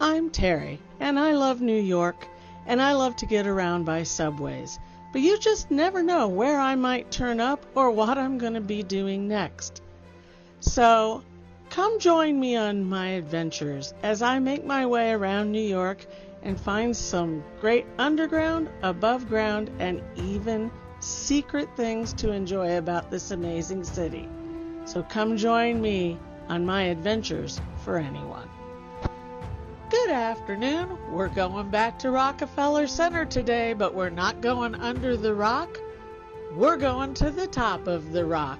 I'm Terry, and I love New York, and I love to get around by subways. But you just never know where I might turn up or what I'm going to be doing next. So, come join me on my adventures as I make my way around New York and find some great underground, above ground, and even secret things to enjoy about this amazing city. So come join me on my adventures for anyone. Good afternoon. We're going back to Rockefeller Center today, but we're not going under the rock. We're going to the top of the rock.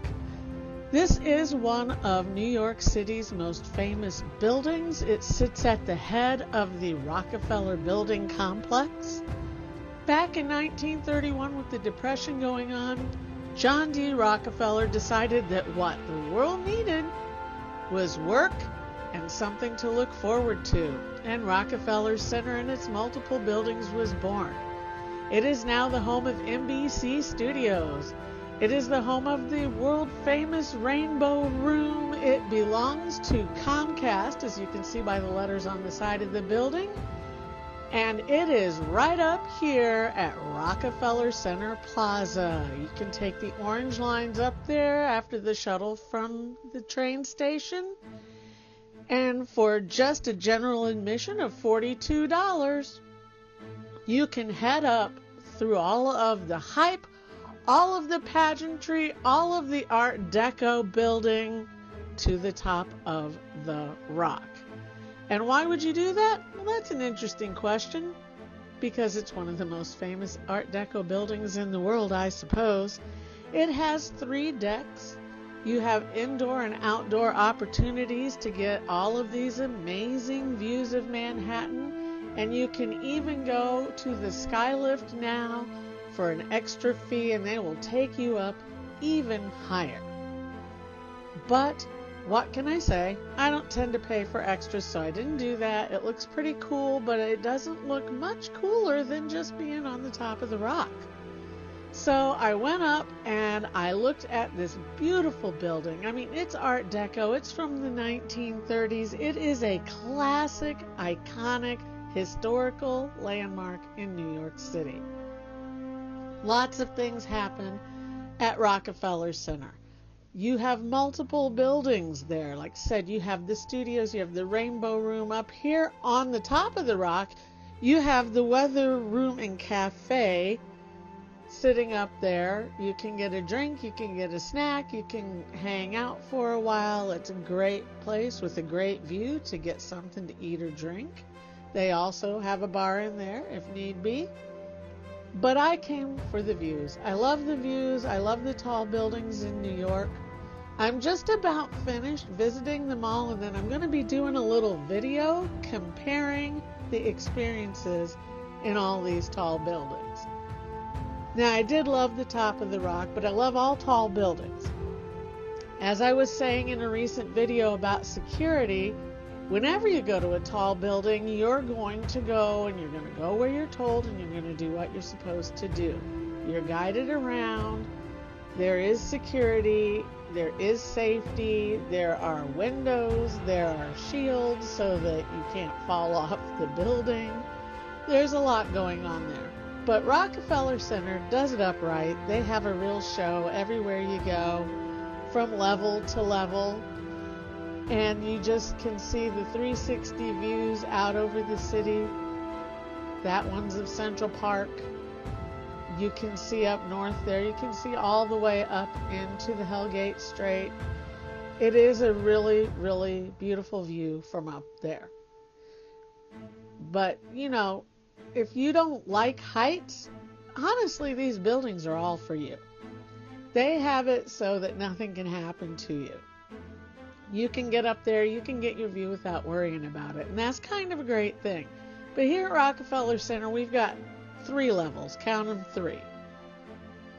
This is one of New York City's most famous buildings. It sits at the head of the Rockefeller Building complex. Back in 1931, with the Depression going on, John D. Rockefeller decided that what the world needed was work and something to look forward to, and Rockefeller Center and its multiple buildings was born. It is now the home of NBC Studios. It is the home of the world-famous Rainbow Room. It belongs to Comcast, as you can see by the letters on the side of the building, and it is right up here at Rockefeller Center Plaza. You can take the orange lines up there after the shuttle from the train station. And for just a general admission of $42, you can head up through all of the hype, all of the pageantry, all of the Art Deco building to the top of the rock. And why would you do that? Well, that's an interesting question, because it's one of the most famous Art Deco buildings in the world, I suppose. It has 3 decks. You have indoor and outdoor opportunities to get all of these amazing views of Manhattan, and you can even go to the Skylift now for an extra fee, and they will take you up even higher. But what can I say? I don't tend to pay for extras, so I didn't do that. It looks pretty cool, but it doesn't look much cooler than just being on the top of the rock. So I went up and I looked at this beautiful building. I mean, it's Art Deco. It's from the 1930s. It is a classic, iconic, historical landmark in New York City. Lots of things happen at Rockefeller Center. You have multiple buildings there. Like I said, you have the studios, you have the Rainbow Room. Up here on the top of the rock, you have the Weather Room and Cafe sitting up there. You can get a drink, you can get a snack, you can hang out for a while. It's a great place with a great view to get something to eat or drink. They also have a bar in there if need be. But I came for the views. I love the views. I love the tall buildings in New York. I'm just about finished visiting them all, and then I'm going to be doing a little video comparing the experiences in all these tall buildings. Now, I did love the top of the rock, but I love all tall buildings. As I was saying in a recent video about security, whenever you go to a tall building, you're going to go and you're going to go where you're told, and you're going to do what you're supposed to do. You're guided around. There is security. There is safety. There are windows. There are shields so that you can't fall off the building. There's a lot going on there. But Rockefeller Center does it up right. They have a real show everywhere you go, from level to level. And you just can see the 360 views out over the city. That one's of Central Park. You can see up north there. You can see all the way up into the Hellgate Strait. It is a really, really beautiful view from up there. But, you know, if you don't like heights, honestly, these buildings are all for you. They have it so that nothing can happen to you. You can get up there, you can get your view without worrying about it. And that's kind of a great thing. But here at Rockefeller Center, we've got 3 levels. Count them 3.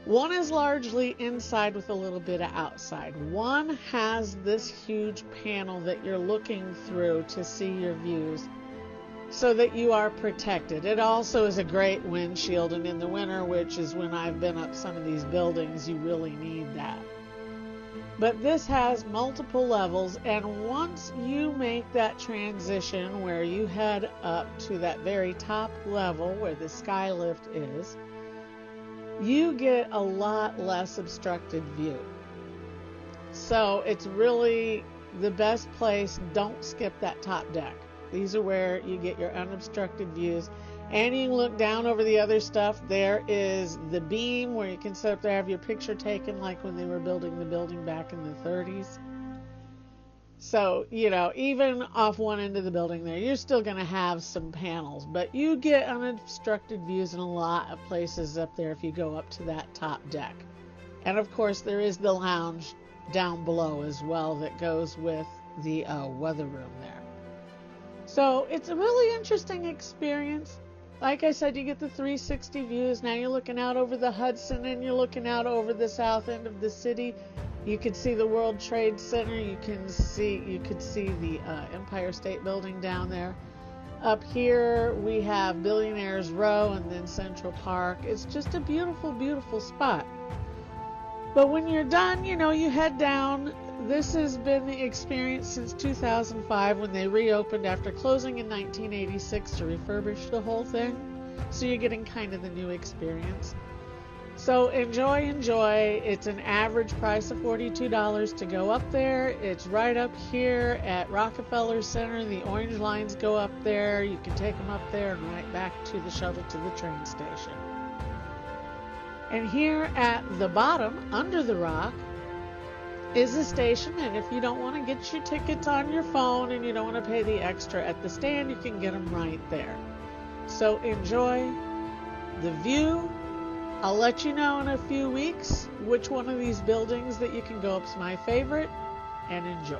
One is largely inside with a little bit of outside. One has this huge panel that you're looking through to see your views, so that you are protected. It also is a great windshield, and in the winter, which is when I've been up some of these buildings, you really need that. But this has multiple levels, and once you make that transition where you head up to that very top level where the sky lift is, you get a lot less obstructed view. So it's really the best place. Don't skip that top deck. These are where you get your unobstructed views. And you can look down over the other stuff. There is the beam where you can sit up there, have your picture taken like when they were building the building back in the 30s. So, even off one end of the building there, you're still going to have some panels. But you get unobstructed views in a lot of places up there if you go up to that top deck. And of course, there is the lounge down below as well that goes with the weather room there. So it's a really interesting experience. Like I said, you get the 360 views. Now you're looking out over the Hudson and you're looking out over the south end of the city. You could see the World Trade Center. You could see the Empire State Building down there. Up here we have Billionaires Row and then Central Park. It's just a beautiful, beautiful spot. But when you're done, you head down. This has been the experience since 2005 when they reopened after closing in 1986 to refurbish the whole thing. So you're getting kind of the new experience. So enjoy. It's an average price of $42 to go up there. It's right up here at Rockefeller Center. The orange lines go up there. You can take them up there and right back to the shuttle to the train station. And here at the bottom, under the rock, is a station, and if you don't want to get your tickets on your phone and you don't want to pay the extra at the stand, you can get them right there. So enjoy the view. I'll let you know in a few weeks which one of these buildings that you can go up is my favorite, and enjoy.